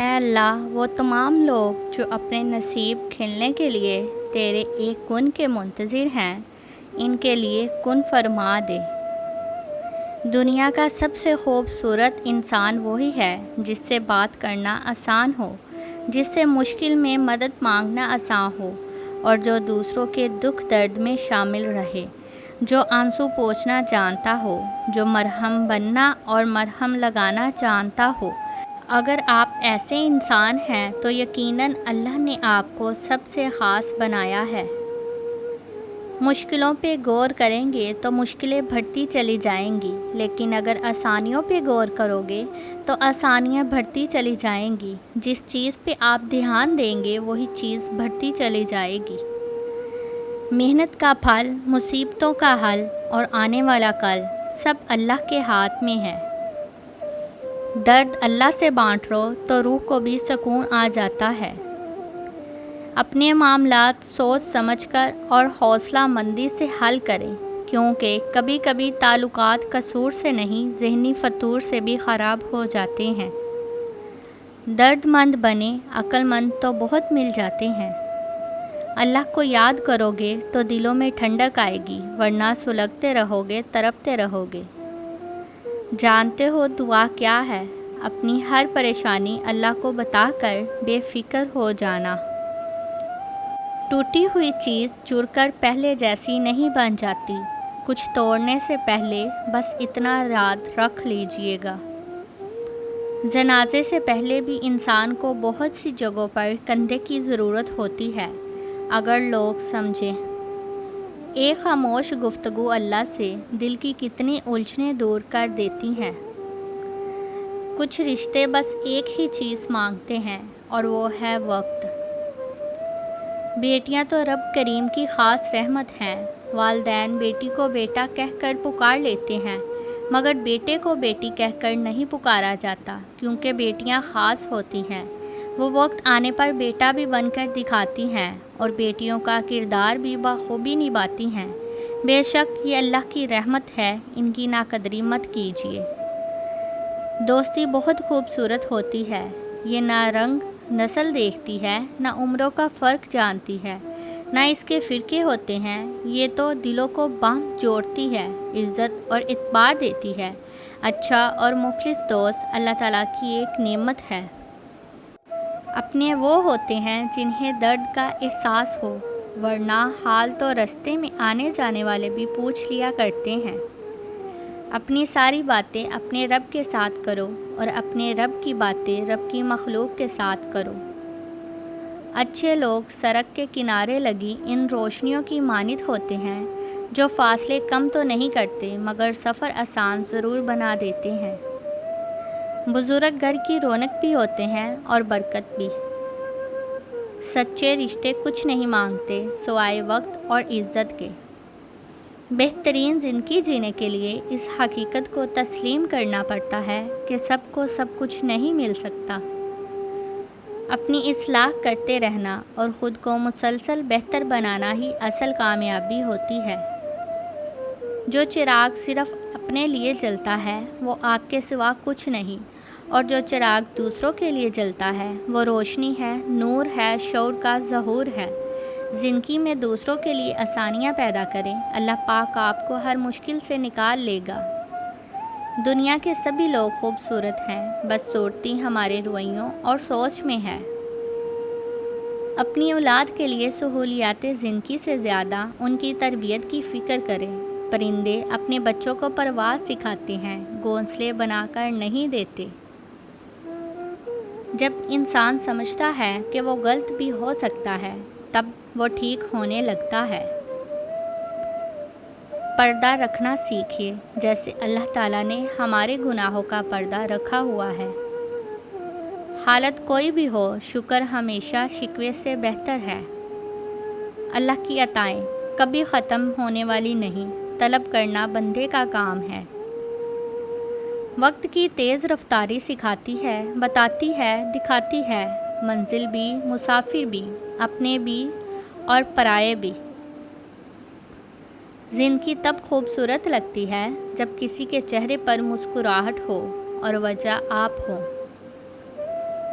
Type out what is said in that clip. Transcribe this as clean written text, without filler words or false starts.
اے اللہ، وہ تمام لوگ جو اپنے نصیب کھلنے کے لیے تیرے ایک کن کے منتظر ہیں، ان کے لیے کن فرما دے۔ دنیا کا سب سے خوبصورت انسان وہی ہے جس سے بات کرنا آسان ہو، جس سے مشکل میں مدد مانگنا آسان ہو، اور جو دوسروں کے دکھ درد میں شامل رہے، جو آنسو پوچھنا جانتا ہو، جو مرہم بننا اور مرہم لگانا جانتا ہو۔ اگر آپ ایسے انسان ہیں تو یقیناً اللہ نے آپ کو سب سے خاص بنایا ہے۔ مشکلوں پہ غور کریں گے تو مشکلیں بڑھتی چلی جائیں گی، لیکن اگر آسانیوں پہ غور کرو گے تو آسانیاں بڑھتی چلی جائیں گی۔ جس چیز پہ آپ دھیان دیں گے وہی چیز بڑھتی چلی جائے گی۔ محنت کا پھل، مصیبتوں کا حل اور آنے والا کل سب اللہ کے ہاتھ میں ہے۔ درد اللہ سے بانٹ لو تو روح کو بھی سکون آ جاتا ہے۔ اپنے معاملات سوچ سمجھ کر اور حوصلہ مندی سے حل کریں، کیونکہ کبھی کبھی تعلقات قصور سے نہیں، ذہنی فتور سے بھی خراب ہو جاتے ہیں۔ درد مند بنے، عقل مند تو بہت مل جاتے ہیں۔ اللہ کو یاد کرو گے تو دلوں میں ٹھنڈک آئے گی، ورنہ سلگتے رہو گے، تڑپتے رہو گے۔ جانتے ہو دعا کیا ہے؟ اپنی ہر پریشانی اللہ کو بتا کر بے فکر ہو جانا۔ ٹوٹی ہوئی چیز جڑ کر پہلے جیسی نہیں بن جاتی۔ کچھ توڑنے سے پہلے بس اتنا یاد رکھ لیجئے گا۔ جنازے سے پہلے بھی انسان کو بہت سی جگہوں پر کندھے کی ضرورت ہوتی ہے، اگر لوگ سمجھیں۔ ایک خاموش گفتگو اللہ سے دل کی کتنی الجھنیں دور کر دیتی ہیں۔ کچھ رشتے بس ایک ہی چیز مانگتے ہیں اور وہ ہے وقت۔ بیٹیاں تو رب کریم کی خاص رحمت ہیں۔ والدین بیٹی کو بیٹا کہہ کر پکار لیتے ہیں، مگر بیٹے کو بیٹی کہہ کر نہیں پکارا جاتا، کیونکہ بیٹیاں خاص ہوتی ہیں۔ وہ وقت آنے پر بیٹا بھی بن کر دکھاتی ہیں اور بیٹیوں کا کردار بھی بخوبی نبھاتی ہیں۔ بے شک یہ اللہ کی رحمت ہے، ان کی ناقدری مت کیجیے۔ دوستی بہت خوبصورت ہوتی ہے، یہ نہ رنگ نسل دیکھتی ہے، نہ عمروں کا فرق جانتی ہے، نہ اس کے فرقے ہوتے ہیں۔ یہ تو دلوں کو باہم جوڑتی ہے، عزت اور اعتبار دیتی ہے۔ اچھا اور مخلص دوست اللہ تعالیٰ کی ایک نعمت ہے۔ اپنے وہ ہوتے ہیں جنہیں درد کا احساس ہو، ورنہ حال تو رستے میں آنے جانے والے بھی پوچھ لیا کرتے ہیں۔ اپنی ساری باتیں اپنے رب کے ساتھ کرو اور اپنے رب کی باتیں رب کی مخلوق کے ساتھ کرو۔ اچھے لوگ سڑک کے کنارے لگی ان روشنیوں کی مانند ہوتے ہیں جو فاصلے کم تو نہیں کرتے مگر سفر آسان ضرور بنا دیتے ہیں۔ بزرگ گھر کی رونق بھی ہوتے ہیں اور برکت بھی۔ سچے رشتے کچھ نہیں مانگتے سوائے وقت اور عزت کے۔ بہترین زندگی جینے کے لیے اس حقیقت کو تسلیم کرنا پڑتا ہے کہ سب کو سب کچھ نہیں مل سکتا۔ اپنی اصلاح کرتے رہنا اور خود کو مسلسل بہتر بنانا ہی اصل کامیابی ہوتی ہے۔ جو چراغ صرف اپنے لیے جلتا ہے وہ آگ کے سوا کچھ نہیں، اور جو چراغ دوسروں کے لیے جلتا ہے وہ روشنی ہے، نور ہے، شعور کا ظہور ہے۔ زندگی میں دوسروں کے لیے آسانیاں پیدا کریں، اللہ پاک آپ کو ہر مشکل سے نکال لے گا۔ دنیا کے سبھی لوگ خوبصورت ہیں، بس صورتی ہمارے رویوں اور سوچ میں ہے۔ اپنی اولاد کے لیے سہولیات زندگی سے زیادہ ان کی تربیت کی فکر کریں۔ پرندے اپنے بچوں کو پرواز سکھاتے ہیں، گھونسلے بنا کر نہیں دیتے۔ جب انسان سمجھتا ہے کہ وہ غلط بھی ہو سکتا ہے، تب وہ ٹھیک ہونے لگتا ہے۔ پردہ رکھنا سیکھیے، جیسے اللہ تعالیٰ نے ہمارے گناہوں کا پردہ رکھا ہوا ہے۔ حالت کوئی بھی ہو، شکر ہمیشہ شکوے سے بہتر ہے۔ اللہ کی عطائیں کبھی ختم ہونے والی نہیں، طلب کرنا بندے کا کام ہے۔ وقت کی تیز رفتاری سکھاتی ہے، بتاتی ہے، دکھاتی ہے، منزل بھی، مسافر بھی، اپنے بھی اور پرائے بھی۔ زندگی تب خوبصورت لگتی ہے جب کسی کے چہرے پر مسکراہٹ ہو اور وجہ آپ ہو۔